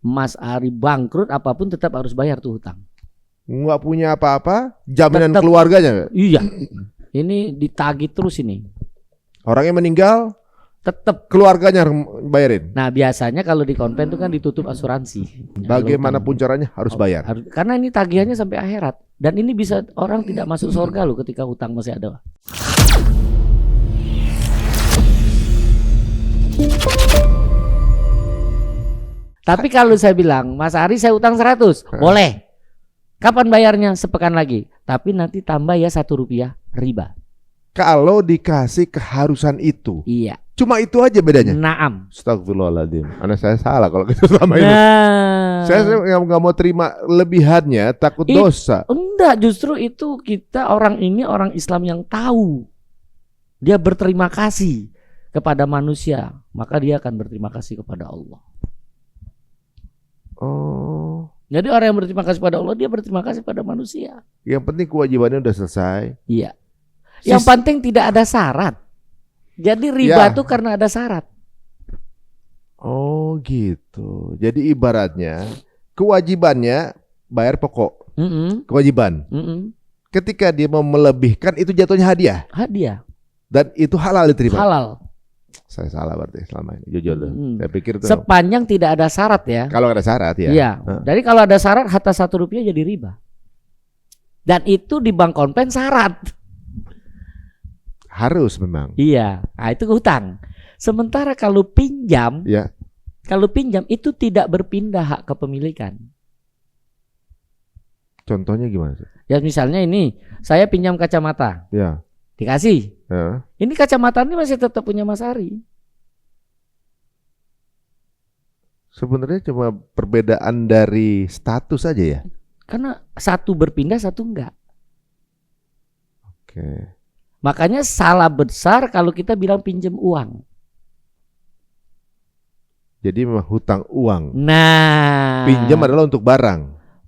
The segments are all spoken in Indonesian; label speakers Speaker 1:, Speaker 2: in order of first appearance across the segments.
Speaker 1: Mas Ari bangkrut apapun tetap harus bayar tuh hutang.
Speaker 2: Nggak punya apa-apa, jaminan
Speaker 1: Tetap.
Speaker 2: keluarganya.
Speaker 1: Iya. Ini ditagih terus ini.
Speaker 2: Orangnya meninggal,
Speaker 1: Tetap.
Speaker 2: keluarganya harus bayarin.
Speaker 1: Nah biasanya kalau di konven itu kan ditutup asuransi.
Speaker 2: Bagaimanapun caranya harus bayar.
Speaker 1: Karena ini tagihannya sampai akhirat. Dan ini bisa orang tidak masuk surga loh ketika hutang masih ada. Tapi kalau saya bilang, Mas Ari saya utang 100, boleh. Kapan bayarnya? Sepekan lagi. Tapi nanti tambah ya Rp1 riba.
Speaker 2: Kalau dikasih keharusan itu,
Speaker 1: Iya.
Speaker 2: cuma itu aja bedanya.
Speaker 1: Naam.
Speaker 2: Astagfirullahaladzim. Anak saya salah kalau gitu selama ini.
Speaker 1: Nah.
Speaker 2: Saya nggak mau terima lebihannya, takut dosa.
Speaker 1: Enggak, justru itu kita orang ini orang Islam yang tahu. Dia berterima kasih kepada manusia, maka dia akan berterima kasih kepada Allah.
Speaker 2: Oh.
Speaker 1: Jadi orang yang berterima kasih pada Allah, dia berterima kasih pada manusia.
Speaker 2: Yang penting kewajibannya udah selesai.
Speaker 1: Iya. Yang penting tidak ada syarat. Jadi riba itu karena ada syarat.
Speaker 2: Oh gitu. Jadi ibaratnya kewajibannya bayar pokok. Kewajiban. Ketika dia mau melebihkan itu jatuhnya hadiah.
Speaker 1: Hadiah.
Speaker 2: Dan itu halal diterima.
Speaker 1: Halal.
Speaker 2: Saya salah berarti selama ini. Jujur tuh. Saya pikir tuh.
Speaker 1: Sepanjang tidak ada syarat ya.
Speaker 2: Kalau ada syarat ya.
Speaker 1: Iya. Jadi kalau ada syarat hatta Rp1 jadi riba. Dan itu di bank konven syarat.
Speaker 2: Harus memang.
Speaker 1: Iya. Nah itu hutang. Sementara kalau pinjam,
Speaker 2: ya.
Speaker 1: Kalau pinjam itu tidak berpindah hak kepemilikan.
Speaker 2: Contohnya gimana sih?
Speaker 1: Ya misalnya ini, saya pinjam kacamata.
Speaker 2: Ya.
Speaker 1: Dikasih.
Speaker 2: Ya.
Speaker 1: Ini kacamata ini masih tetap punya Mas Ari.
Speaker 2: Sebenarnya cuma perbedaan dari status aja ya.
Speaker 1: Karena satu berpindah, satu enggak.
Speaker 2: Oke.
Speaker 1: Makanya salah besar kalau kita bilang pinjam uang.
Speaker 2: Jadi memang hutang uang.
Speaker 1: Nah.
Speaker 2: Pinjam adalah untuk barang.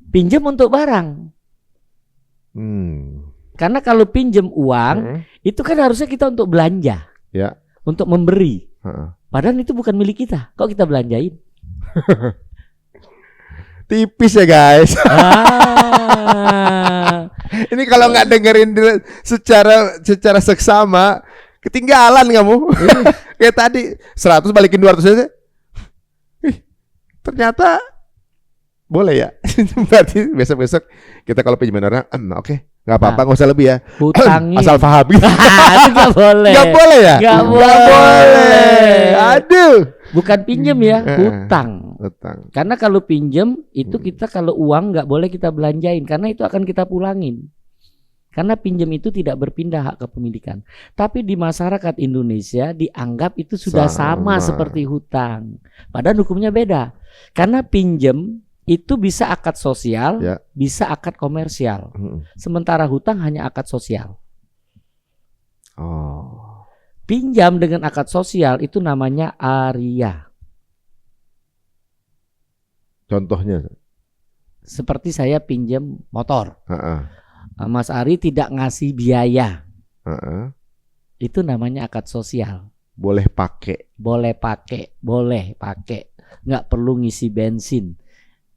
Speaker 1: Pinjam untuk barang. Karena kalau pinjam uang, itu kan harusnya kita untuk belanja.
Speaker 2: Ya.
Speaker 1: Untuk memberi. Padahal itu bukan milik kita. Kok kita belanjain?
Speaker 2: Tipis ya guys. Ini kalau nggak dengerin secara seksama, ketinggalan kamu. Kayak tadi 100 balikin 200 aja. Ternyata boleh ya. Berarti besok-besok kita kalau pinjaman orang, oke, nggak apa-apa, nggak usah lebih ya.
Speaker 1: Hutangin.
Speaker 2: Asal paham.
Speaker 1: Itu nggak boleh.
Speaker 2: Nggak boleh ya?
Speaker 1: Nggak boleh.
Speaker 2: Aduh.
Speaker 1: Bukan pinjam ya, hutang.
Speaker 2: Hutang.
Speaker 1: Karena kalau pinjam itu kita kalau uang nggak boleh kita belanjain, karena itu akan kita pulangin. Karena pinjam itu tidak berpindah hak kepemilikan. Tapi di masyarakat Indonesia dianggap itu sudah sama seperti hutang. Padahal hukumnya beda. Karena pinjam itu bisa akad sosial, bisa akad komersial. Sementara hutang hanya akad sosial. Pinjam dengan akad sosial itu namanya aria.
Speaker 2: Contohnya?
Speaker 1: Seperti saya pinjam motor. Mas Ari tidak ngasih biaya. Itu namanya akad sosial.
Speaker 2: Boleh pakai.
Speaker 1: Boleh pakai. Nggak perlu ngisi bensin.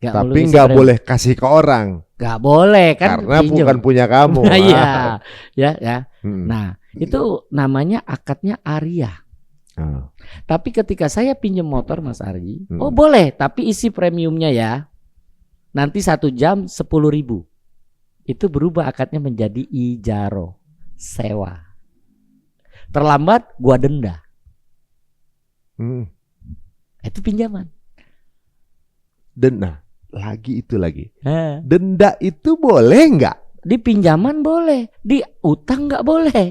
Speaker 2: Tapi nggak boleh kasih ke orang.
Speaker 1: Nggak boleh kan?
Speaker 2: Karena pinjam. Bukan punya kamu.
Speaker 1: Iya, ya. Nah, itu namanya akadnya aria. Tapi ketika saya pinjam motor Mas Ari, oh boleh, tapi isi premiumnya ya. Nanti 1 jam 10.000. Itu berubah akadnya menjadi ijaro, sewa. Terlambat gua denda. Itu pinjaman.
Speaker 2: Denda lagi. Denda itu boleh nggak?
Speaker 1: Di pinjaman boleh, di utang nggak boleh.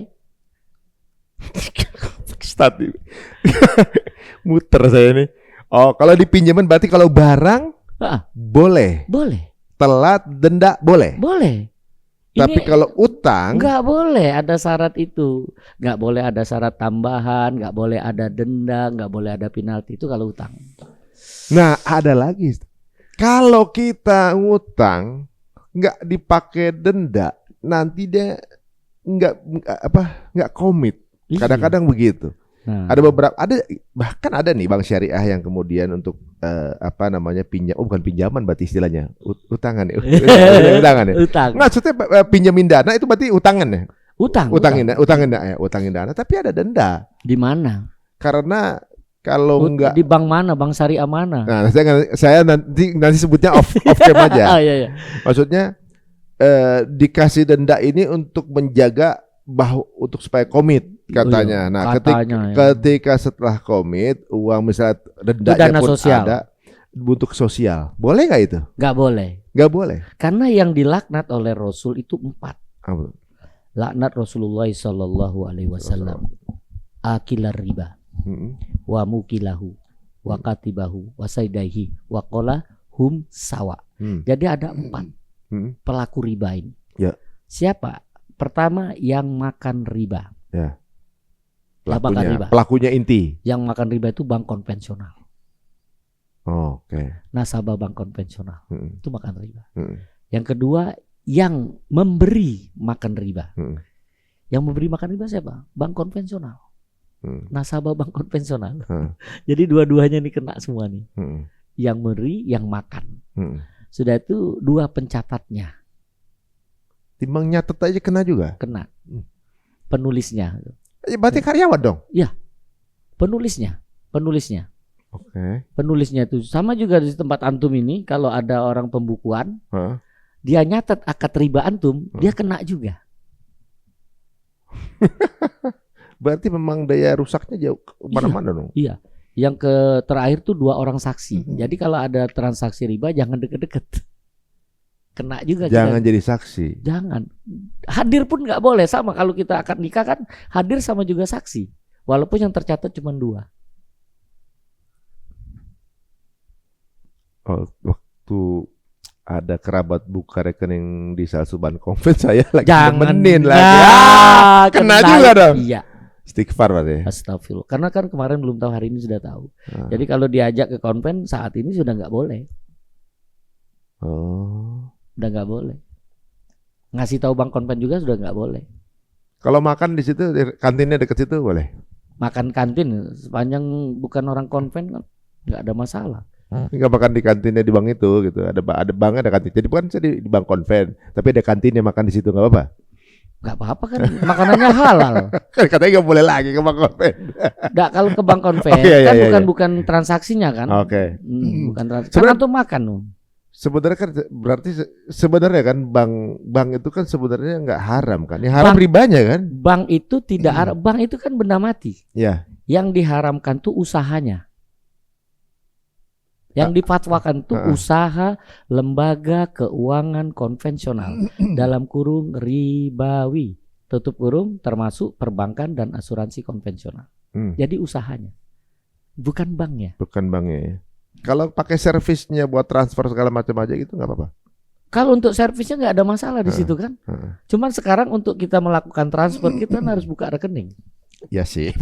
Speaker 2: Muter saya ini. Oh, kalau di pinjaman berarti kalau barang boleh.
Speaker 1: Boleh.
Speaker 2: Telat denda boleh.
Speaker 1: Boleh.
Speaker 2: Tapi kalau utang
Speaker 1: nggak boleh ada syarat itu. Nggak boleh ada syarat tambahan, nggak boleh ada denda, nggak boleh ada penalti, itu kalau utang.
Speaker 2: Nah, ada lagi. Kalau kita ngutang nggak dipakai denda, nanti dia nggak komit. Kadang-kadang begitu.
Speaker 1: Nah,
Speaker 2: Ada beberapa, bahkan ada nih bank syariah yang kemudian untuk bukan pinjaman berarti istilahnya, utangan ya, utangan ya.
Speaker 1: utang.
Speaker 2: Nggak, maksudnya pinjemin dana itu berarti utangan ya. Utangin dana, tapi ada denda.
Speaker 1: Di mana?
Speaker 2: Karena kalau enggak
Speaker 1: di bank mana, bank syariah mana?
Speaker 2: Nah, saya nanti sebutnya off cam aja.
Speaker 1: Oh, iya.
Speaker 2: Maksudnya dikasih denda ini untuk menjaga untuk supaya komit katanya. Nah, ketika setelah komit uang misalnya dendanya pun
Speaker 1: sosial.
Speaker 2: ada untuk sosial, boleh nggak itu?
Speaker 1: Nggak boleh.
Speaker 2: Nggak boleh.
Speaker 1: Karena yang dilaknat oleh Rasul itu 4.
Speaker 2: Apa?
Speaker 1: Laknat Rasulullah Sallallahu Alaihi Wasallam, akilar riba, wa mukilahu, wa katibahu, wa saidaihi, wa qala hum sawa. Jadi ada 4 pelaku riba ini.
Speaker 2: Ya.
Speaker 1: Siapa? Pertama yang makan riba.
Speaker 2: Ya.
Speaker 1: Pelakunya
Speaker 2: inti.
Speaker 1: Yang makan riba itu bank konvensional.
Speaker 2: Oke.
Speaker 1: Nasabah bank konvensional itu makan riba. Yang kedua yang memberi makan riba. Yang memberi makan riba siapa? Bank konvensional. Nasabah bank konvensional. Jadi dua-duanya nih kena semua nih. Yang memberi, yang makan. Sudah itu 2 pencatatnya.
Speaker 2: Timbang nyatet aja kena juga.
Speaker 1: Kena. Penulisnya.
Speaker 2: Berarti karyawan dong.
Speaker 1: Iya. Penulisnya.
Speaker 2: Oke.
Speaker 1: Penulisnya itu sama juga di tempat antum ini. Kalau ada orang pembukuan, dia nyatet akad riba antum, dia kena juga.
Speaker 2: Berarti memang daya rusaknya jauh kemana-mana dong.
Speaker 1: Iya. Yang terakhir tuh 2 orang saksi. Jadi kalau ada transaksi riba jangan deket-deket. Kena juga.
Speaker 2: Jangan jadi saksi.
Speaker 1: Jangan. Hadir pun nggak boleh. Sama kalau kita akad nikah kan hadir sama juga saksi. Walaupun yang tercatat cuma 2.
Speaker 2: Waktu ada kerabat buka rekening di Salsuban Konven saya lagi
Speaker 1: jangan
Speaker 2: nemenin lagi. Kena juga dong.
Speaker 1: Iya.
Speaker 2: Istighfar berarti.
Speaker 1: Astagfirullah. Karena kan kemarin belum tahu, hari ini sudah tahu. Jadi kalau diajak ke konven saat ini sudah nggak boleh. Udah nggak boleh. Ngasih tahu bank konven juga sudah nggak boleh.
Speaker 2: Kalau makan di situ, kantinnya dekat situ boleh.
Speaker 1: Makan kantin sepanjang bukan orang konven kan nggak ada masalah.
Speaker 2: Nggak makan di kantinnya di bank itu gitu. Ada bank, ada kantin. Jadi bukan saya di bank konven, tapi ada kantinnya, makan di situ nggak apa-apa.
Speaker 1: Nggak apa-apa kan, makanannya halal.
Speaker 2: Katanya nggak boleh lagi ke bank konven.
Speaker 1: Nggak, kalau ke bank konven bukan transaksinya kan.
Speaker 2: Oke.
Speaker 1: Bukan transaksi. Karena tuh makan tuh.
Speaker 2: Sebenarnya kan berarti kan bank itu kan sebenarnya nggak haram kan? Yang haram ribanya kan?
Speaker 1: Bank itu tidak haram. Bank itu kan benda mati.
Speaker 2: Ya.
Speaker 1: Yang diharamkan tuh usahanya. Yang difatwakan tuh usaha lembaga keuangan konvensional dalam kurung ribawi, tutup kurung, termasuk perbankan dan asuransi konvensional. Jadi usahanya, bukan banknya.
Speaker 2: Bukan banknya ya. Kalau pakai servisnya buat transfer segala macam aja gitu nggak apa-apa.
Speaker 1: Kalau untuk servisnya nggak ada masalah di situ kan. Cuman sekarang untuk kita melakukan transfer kita harus buka rekening.
Speaker 2: Ya sih.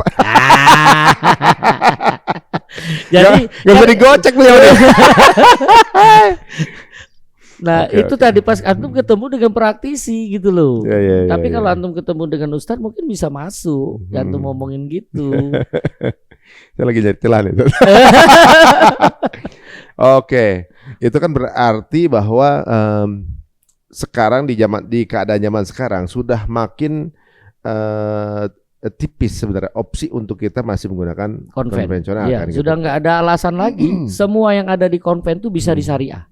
Speaker 1: Jadi
Speaker 2: nggak bisa digocek beliau.
Speaker 1: Nah itu tadi pas antum ketemu dengan praktisi gitu loh. Tapi kalau antum ketemu dengan ustadz mungkin bisa masuk. Antum ngomongin gitu.
Speaker 2: Saya lagi jadi celah nih. Oke, itu kan berarti bahwa sekarang di keadaan zaman sekarang sudah makin tipis sebenarnya opsi untuk kita masih menggunakan konvensional.
Speaker 1: Ya,
Speaker 2: kan,
Speaker 1: sudah nggak ada alasan lagi. Semua yang ada di konven itu bisa disyariah.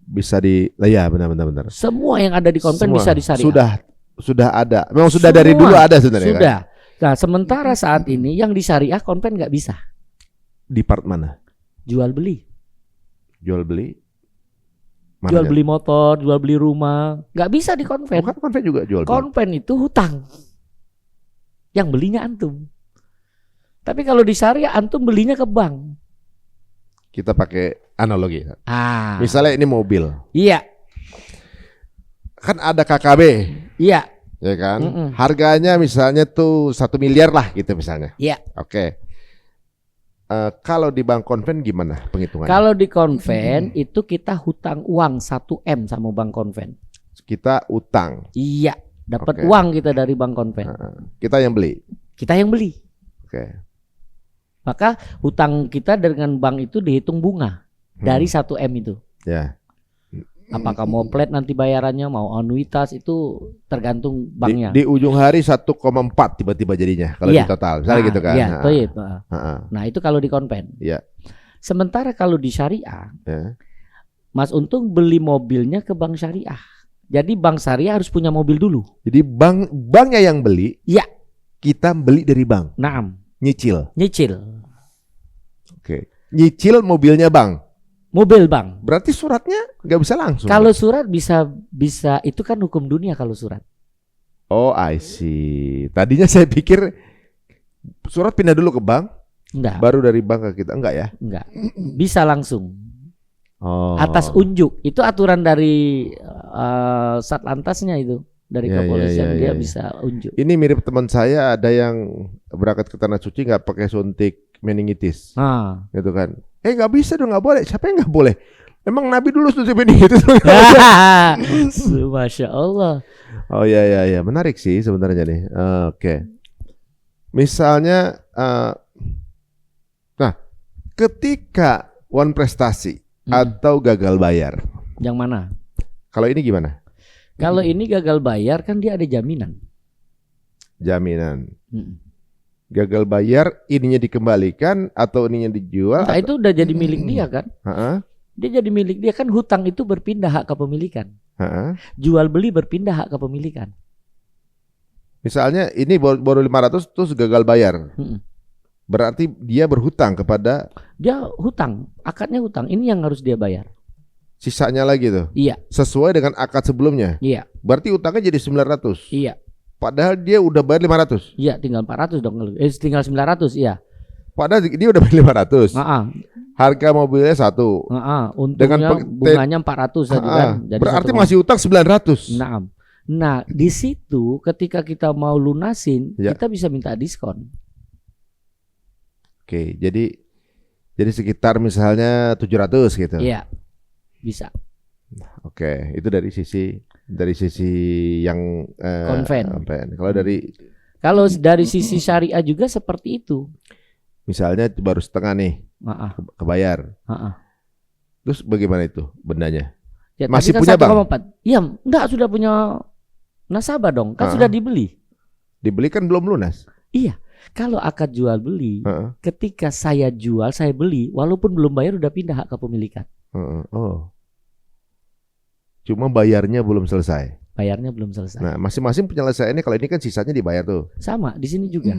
Speaker 2: Ya benar.
Speaker 1: Semua yang ada di konven bisa disyariah.
Speaker 2: Sudah ada. Memang sudah dari dulu ada sebenarnya.
Speaker 1: Sudah.
Speaker 2: Kan?
Speaker 1: Nah sementara saat ini yang disyariah konven nggak bisa.
Speaker 2: Di part mana?
Speaker 1: Jual beli.
Speaker 2: Jual beli.
Speaker 1: Jual beli motor, jual beli rumah, nggak bisa di konven.
Speaker 2: Bukan konven juga jual beli.
Speaker 1: Konven itu hutang. Yang belinya antum. Tapi kalau di syariah antum belinya ke bank.
Speaker 2: Kita pakai analogi.
Speaker 1: Ah.
Speaker 2: Misalnya ini mobil.
Speaker 1: Iya.
Speaker 2: Kan ada KKB.
Speaker 1: Iya.
Speaker 2: Ya kan? Harganya misalnya tuh 1 miliar lah gitu misalnya.
Speaker 1: Iya.
Speaker 2: Oke. Kalau di bank konven gimana penghitungannya?
Speaker 1: Kalau di konven itu kita hutang uang 1M sama bank konven.
Speaker 2: Kita utang.
Speaker 1: Iya. Dapat uang kita dari bank konven.
Speaker 2: Kita yang beli.
Speaker 1: Kita yang beli.
Speaker 2: Oke.
Speaker 1: Maka hutang kita dengan bank itu dihitung bunga dari 1M itu.
Speaker 2: Ya.
Speaker 1: Apakah mau flat nanti bayarannya, mau anuitas, itu tergantung banknya.
Speaker 2: Di ujung hari 1,4 tiba-tiba jadinya kalau di total, misalnya gitu kan.
Speaker 1: Iya, nah itu kalau di konven.
Speaker 2: Iya.
Speaker 1: Sementara kalau di syariah, Mas Untung beli mobilnya ke bank syariah. Jadi bank syariah harus punya mobil dulu.
Speaker 2: Jadi banknya yang beli.
Speaker 1: Iya.
Speaker 2: Kita beli dari bank.
Speaker 1: Naam.
Speaker 2: Nyicil.
Speaker 1: Oke.
Speaker 2: Nyicil mobilnya bank.
Speaker 1: Mobil bank.
Speaker 2: Berarti suratnya nggak bisa langsung.
Speaker 1: Kalau surat bisa itu kan hukum dunia kalau surat.
Speaker 2: Oh, I see. Tadinya saya pikir surat pindah dulu ke bank.
Speaker 1: Enggak.
Speaker 2: Baru dari bank ke kita, enggak ya?
Speaker 1: Enggak. Bisa langsung.
Speaker 2: Oh.
Speaker 1: Atas unjuk. Itu aturan dari Satlantasnya itu. Dari kepolisian dia bisa unjuk.
Speaker 2: Ini mirip teman saya, ada yang berangkat ke Tanah Suci nggak pakai suntik meningitis. Gitu kan. Nggak bisa dong, nggak boleh. Siapa yang nggak boleh? Emang Nabi dulu suntik meningitis.
Speaker 1: Masya Allah.
Speaker 2: Oh ya, menarik sih sebenarnya nih. Oke. Misalnya, nah, ketika one prestasi atau gagal bayar,
Speaker 1: yang mana?
Speaker 2: Kalau ini gimana?
Speaker 1: Kalau ini gagal bayar kan dia ada jaminan. Gagal bayar, ininya dikembalikan atau ininya dijual? Nah, itu udah jadi milik dia kan? Dia jadi milik dia kan, hutang itu berpindah hak kepemilikan. Jual beli berpindah hak kepemilikan.
Speaker 2: Misalnya ini baru 500 terus gagal bayar. Berarti dia berhutang kepada.
Speaker 1: Dia hutang, akadnya hutang. Ini yang harus dia bayar.
Speaker 2: Sisanya lagi tuh.
Speaker 1: Iya.
Speaker 2: Sesuai dengan akad sebelumnya.
Speaker 1: Iya.
Speaker 2: Berarti utangnya jadi 900.
Speaker 1: Iya.
Speaker 2: Padahal dia udah bayar 500.
Speaker 1: Iya, tinggal 400 dong. Tinggal 900, iya.
Speaker 2: Padahal dia udah bayar 500. Harga mobilnya 1.
Speaker 1: Untungnya bunganya 400 aja kan. Jadi
Speaker 2: berarti masih utang 900.
Speaker 1: Nah, di situ ketika kita mau lunasin, kita bisa minta diskon.
Speaker 2: Oke, jadi sekitar misalnya 700 gitu.
Speaker 1: Iya. Bisa.
Speaker 2: Oke, itu dari sisi yang
Speaker 1: konven. Kalau dari sisi syariah juga seperti itu.
Speaker 2: Misalnya baru setengah nih, kebayar. Terus bagaimana itu bendanya?
Speaker 1: Ya,
Speaker 2: masih
Speaker 1: kan
Speaker 2: punya bank?
Speaker 1: Iya, enggak, sudah punya nasabah dong, kan sudah dibeli.
Speaker 2: Dibeli kan belum lunas.
Speaker 1: Iya, kalau akad jual beli, ketika saya jual, saya beli, walaupun belum bayar udah pindah hak kepemilikan.
Speaker 2: Cuma bayarnya belum selesai.
Speaker 1: Nah,
Speaker 2: masing-masing penyelesaiannya kalau ini kan sisanya dibayar tuh.
Speaker 1: Sama, di sini juga.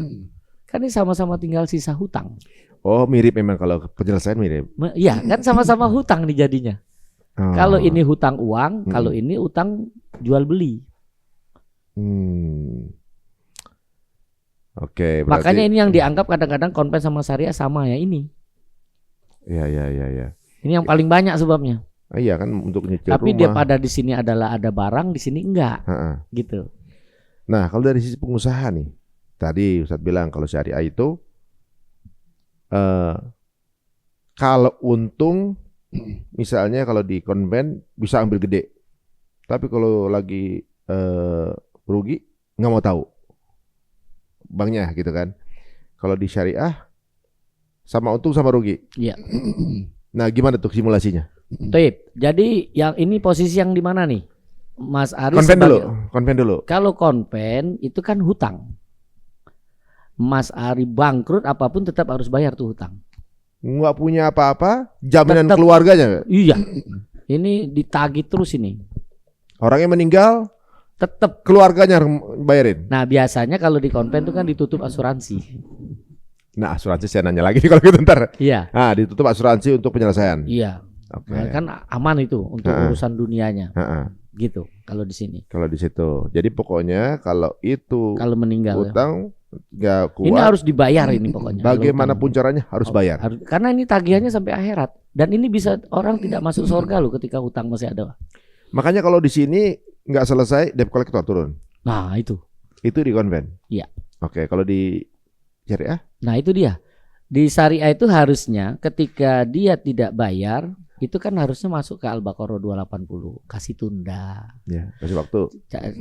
Speaker 1: Kan ini sama-sama tinggal sisa hutang.
Speaker 2: Oh, mirip memang kalau penyelesaian mirip.
Speaker 1: Iya, kan sama-sama hutang nih jadinya. Kalau ini hutang uang, kalau ini utang jual beli.
Speaker 2: Oke, berarti
Speaker 1: makanya ini yang dianggap kadang-kadang konven sama syariah sama ya ini.
Speaker 2: Iya.
Speaker 1: Ini yang paling banyak sebabnya.
Speaker 2: Iya kan untuk nyicil
Speaker 1: tapi
Speaker 2: rumah.
Speaker 1: Dia pada di sini adalah ada barang, di sini enggak. Gitu.
Speaker 2: Nah, kalau dari sisi pengusaha nih, tadi Ustadz bilang kalau syariah itu kalau untung misalnya kalau di konven bisa ambil gede. Tapi kalau lagi rugi nggak mau tahu banknya gitu kan. Kalau di syariah sama untung sama rugi.
Speaker 1: Iya.
Speaker 2: Nah, gimana tuh simulasinya?
Speaker 1: Jadi yang ini posisi yang di mana nih, Mas Ari?
Speaker 2: Konven dulu.
Speaker 1: Kalau konven itu kan hutang. Mas Ari bangkrut apapun tetap harus bayar tuh hutang.
Speaker 2: Nggak punya apa-apa, jaminan tetap, keluarganya.
Speaker 1: Iya. Ini ditagih terus ini.
Speaker 2: Orangnya meninggal, tetap keluarganya bayarin.
Speaker 1: Nah, biasanya kalau di konven itu kan ditutup asuransi.
Speaker 2: Nah, asuransi saya nanya lagi nih kalau gitu ntar.
Speaker 1: Iya.
Speaker 2: Nah, ditutup asuransi untuk penyelesaian.
Speaker 1: Iya. Nah, kan aman itu untuk urusan dunianya. Gitu kalau di sini.
Speaker 2: Kalau di situ. Jadi pokoknya kalau
Speaker 1: meninggal
Speaker 2: utang nggak kuat.
Speaker 1: Ini harus dibayar ini pokoknya.
Speaker 2: Bagaimanapun caranya harus bayar.
Speaker 1: Karena ini tagihannya sampai akhirat dan ini bisa orang tidak masuk surga loh ketika hutang masih ada.
Speaker 2: Makanya kalau di sini nggak selesai debt collector turun.
Speaker 1: Nah, itu
Speaker 2: di konven.
Speaker 1: Iya.
Speaker 2: Oke, kalau di syariah?
Speaker 1: Nah, itu dia. Di syariah itu harusnya ketika dia tidak bayar, Itu kan harusnya masuk ke Al-Baqarah 280, kasih tunda.
Speaker 2: Ya, kasih waktu.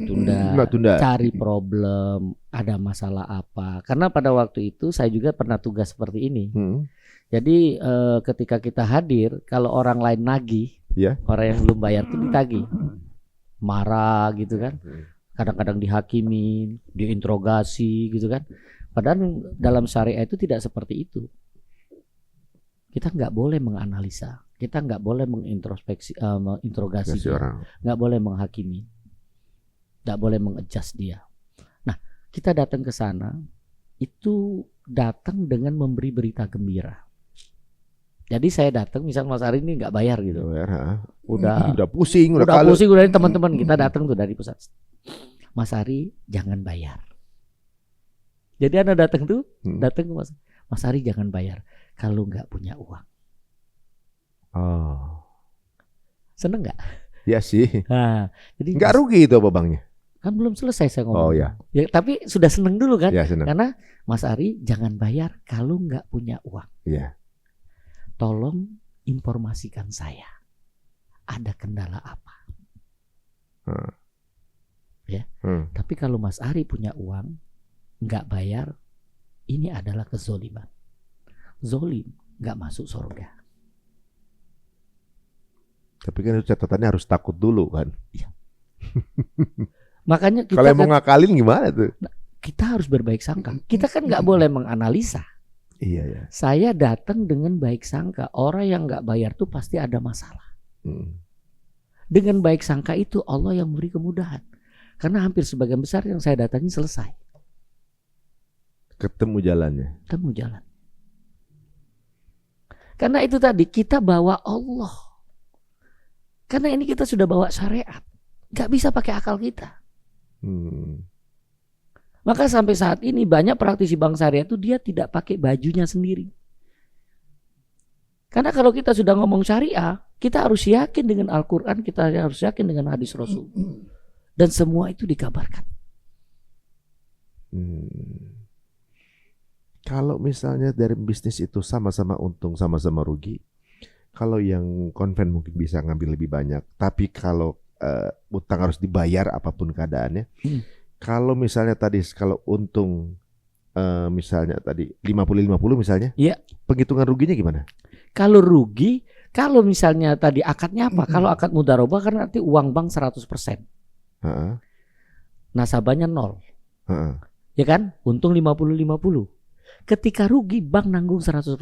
Speaker 1: Tunda. Cari problem, ada masalah apa. Karena pada waktu itu saya juga pernah tugas seperti ini. Jadi ketika kita hadir, kalau orang lain nagih, orang yang belum bayar itu ditagih. Marah gitu kan. Kadang-kadang dihakimin, diinterogasi gitu kan. Padahal dalam syariah itu tidak seperti itu. Kita nggak boleh menganalisa, kita nggak boleh mengintrospeksi, menginterogasi dia, nggak boleh menghakimi, nggak boleh mengadjust dia. Nah, kita datang ke sana itu datang dengan memberi berita gembira. Jadi saya datang, misal Mas Ari ini nggak bayar gitu, udah pusing, udah ini teman-teman kita datang tuh dari pusat. Mas Ari jangan bayar. Jadi Anda datang tuh, datang ke Mas Ari jangan bayar kalau nggak punya uang.
Speaker 2: Oh,
Speaker 1: seneng nggak?
Speaker 2: Ya sih.
Speaker 1: Nah, jadi
Speaker 2: nggak rugi itu apa bangnya?
Speaker 1: Kan belum selesai saya ngomong.
Speaker 2: Oh ya.
Speaker 1: Ya, tapi sudah seneng dulu kan?
Speaker 2: Ya, seneng.
Speaker 1: Karena Mas Ari jangan bayar kalau nggak punya uang.
Speaker 2: Ya.
Speaker 1: Tolong informasikan saya. Ada kendala apa? Ya. Tapi kalau Mas Ari punya uang, nggak bayar, ini adalah kezoliman. Zolim nggak masuk surga.
Speaker 2: Tapi kan itu catatannya harus takut dulu kan.
Speaker 1: Iya. Makanya kita
Speaker 2: kalau mau ngakalin gimana tuh?
Speaker 1: Kita harus berbaik sangka. Kita kan nggak boleh menganalisa.
Speaker 2: Iya ya.
Speaker 1: Saya datang dengan baik sangka. Orang yang nggak bayar tuh pasti ada masalah. Dengan baik sangka itu Allah yang memberi kemudahan. Karena hampir sebagian besar yang saya datangi selesai.
Speaker 2: Ketemu jalannya.
Speaker 1: Ketemu jalan. Karena itu tadi kita bawa Allah. Karena ini kita sudah bawa syariat. Gak bisa pakai akal kita. Maka sampai saat ini banyak praktisi bank syariat itu dia tidak pakai bajunya sendiri. Karena kalau kita sudah ngomong syariah, kita harus yakin dengan Al-Quran, kita harus yakin dengan hadis Rasul. Dan semua itu dikabarkan.
Speaker 2: Kalau misalnya dari bisnis itu sama-sama untung, sama-sama rugi, kalau yang konven mungkin bisa ngambil lebih banyak. Tapi kalau utang harus dibayar apapun keadaannya. Kalau misalnya tadi kalau untung misalnya tadi 50-50 misalnya, penghitungan ruginya gimana?
Speaker 1: Kalau rugi, kalau misalnya tadi akadnya apa? Kalau akad mudharabah kan nanti uang bank 100%. Nasabahnya 0. Ya kan? Untung 50-50. Ketika rugi bank nanggung 100%.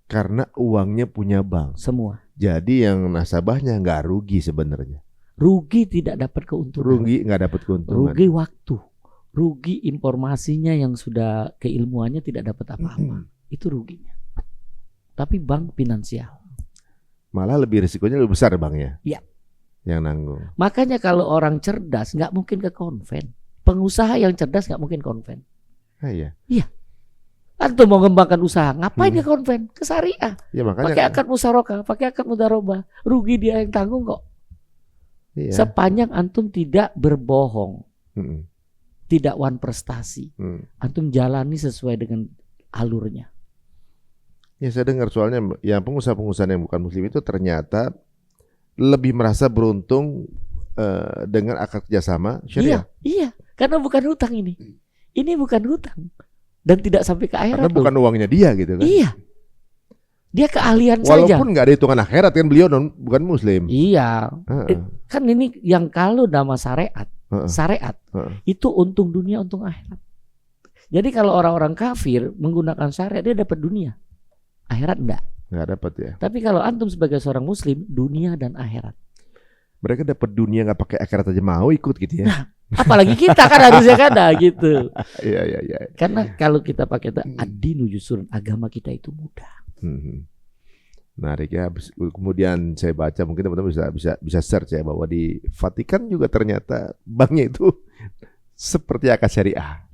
Speaker 2: Karena uangnya punya bank.
Speaker 1: Semua.
Speaker 2: Jadi yang nasabahnya nggak rugi sebenarnya.
Speaker 1: Rugi tidak dapat keuntungan.
Speaker 2: Rugi nggak dapat keuntungan.
Speaker 1: Rugi waktu. Rugi informasinya yang sudah keilmuannya tidak dapat apa-apa. Itu ruginya. Tapi bank finansial.
Speaker 2: Malah lebih risikonya lebih besar banknya.
Speaker 1: Iya.
Speaker 2: Yang nanggung.
Speaker 1: Makanya kalau orang cerdas nggak mungkin ke konven. Pengusaha yang cerdas nggak mungkin konven.
Speaker 2: Iya.
Speaker 1: Iya. Antum mau mengembangkan usaha, ngapain ke konven? Ke syariah.
Speaker 2: Ya, makanya
Speaker 1: pakai akad musyarakah, pakai akad mudharabah. Rugi dia yang tanggung kok. Iya. Sepanjang antum tidak berbohong. Tidak wan prestasi. Antum jalani sesuai dengan alurnya.
Speaker 2: Ya saya dengar soalnya yang pengusaha-pengusaha yang bukan muslim itu ternyata lebih merasa beruntung dengan akad kerjasama syariah.
Speaker 1: Iya, karena bukan hutang ini. Ini bukan hutang. Dan tidak sampai ke akhirat.
Speaker 2: Karena bukan uangnya dia gitu kan.
Speaker 1: Iya. Dia keahlian
Speaker 2: saja.
Speaker 1: saja.
Speaker 2: Walaupun nggak ada hitungan akhirat kan beliau bukan muslim.
Speaker 1: Iya. Kan ini yang kalau nama syariat, syariat itu untung dunia, untung akhirat. Jadi kalau orang-orang kafir menggunakan syariat dia dapat dunia. Akhirat enggak.
Speaker 2: Nggak dapat ya.
Speaker 1: Tapi kalau antum sebagai seorang muslim, dunia dan akhirat.
Speaker 2: Mereka dapat dunia nggak pakai akhirat aja mau ikut gitu ya.
Speaker 1: Nah, apalagi kita kan harusnya kan gitu.
Speaker 2: Iya.
Speaker 1: Karena kalau kita pakai ad-dinu yusrun, agama kita itu mudah.
Speaker 2: Menarik ya. Kemudian saya baca mungkin teman-teman bisa search ya bahwa di Vatikan juga ternyata banknya itu seperti akad syariah.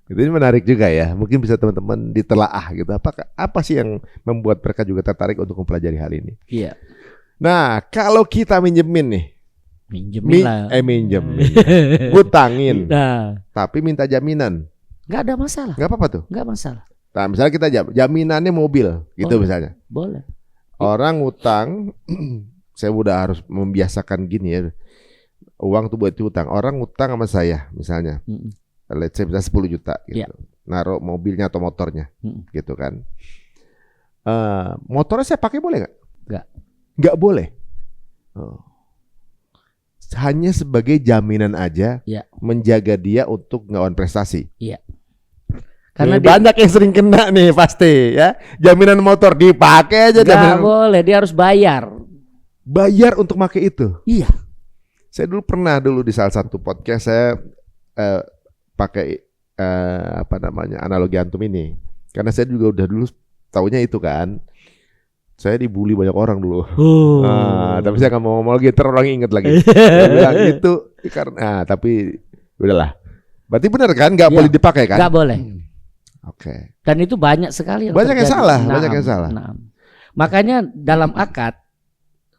Speaker 2: Ini menarik juga ya. Mungkin bisa teman-teman ditelaah gitu. Apa sih yang membuat mereka juga tertarik untuk mempelajari hal ini?
Speaker 1: Iya.
Speaker 2: Nah, kalau kita minjemin nih. Minjemin. Ngutangin.
Speaker 1: Nah.
Speaker 2: Tapi minta jaminan.
Speaker 1: Nggak ada masalah.
Speaker 2: Nggak apa-apa tuh?
Speaker 1: Nggak masalah.
Speaker 2: Nah, misalnya kita jaminannya mobil gitu. Boleh.
Speaker 1: Misalnya. Boleh.
Speaker 2: Orang utang, saya udah harus membiasakan gini ya. Uang tuh buat diutang. Orang utang sama saya misalnya. Let's say bisa 10 juta gitu. Naruh mobilnya atau motornya gitu kan. Motornya saya pakai boleh nggak? Nggak boleh. Hanya sebagai jaminan aja menjaga dia untuk ngelawan prestasi.
Speaker 1: Iya. Karena
Speaker 2: banyak yang sering kena nih pasti ya. Jaminan motor dipakai aja.
Speaker 1: Nggak boleh, dia harus bayar.
Speaker 2: Bayar untuk pakai itu.
Speaker 1: Iya.
Speaker 2: Saya pernah di salah satu podcast saya pakai analogi antum ini. Karena saya juga udah dulu taunya itu kan. Saya dibully banyak orang dulu. Tapi saya nggak mau ngomong lagi, orang inget lagi. Saya bilang itu karena tapi udahlah. Berarti benar kan nggak boleh dipakai kan?
Speaker 1: Nggak boleh.
Speaker 2: Oke.
Speaker 1: Dan itu banyak sekali yang
Speaker 2: banyak
Speaker 1: terjadi.
Speaker 2: yang salah.
Speaker 1: Makanya dalam akad,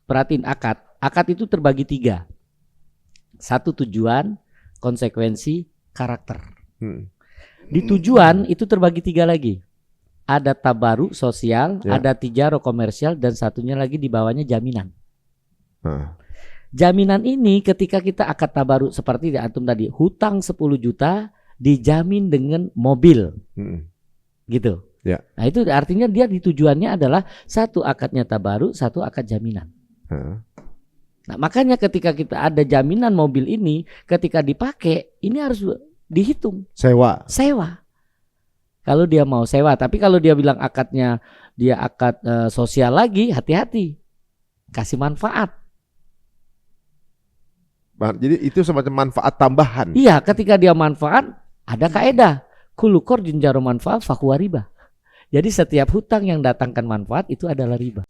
Speaker 1: perhatiin akad itu terbagi 3. 1 tujuan, konsekuensi, karakter. Di tujuan itu terbagi 3 lagi. Ada tabaru sosial, ada tijaro komersial, dan satunya lagi di bawahnya jaminan. Jaminan ini ketika kita akad tabaru seperti di antum tadi, hutang 10 juta dijamin dengan mobil. Gitu.
Speaker 2: Ya.
Speaker 1: Nah itu artinya dia di tujuannya adalah 1 akadnya tabaru, 1 akad jaminan. Nah makanya ketika kita ada jaminan mobil ini, ketika dipakai ini harus dihitung. Sewa. Kalau dia mau sewa, tapi kalau dia bilang akadnya dia akad sosial lagi, hati-hati. Kasih manfaat.
Speaker 2: Jadi itu semacam manfaat tambahan.
Speaker 1: Iya, ketika dia manfaat ada kaedah. Kullu qardin jaro manfaat fahuwa riba. Jadi setiap hutang yang datangkan manfaat itu adalah riba.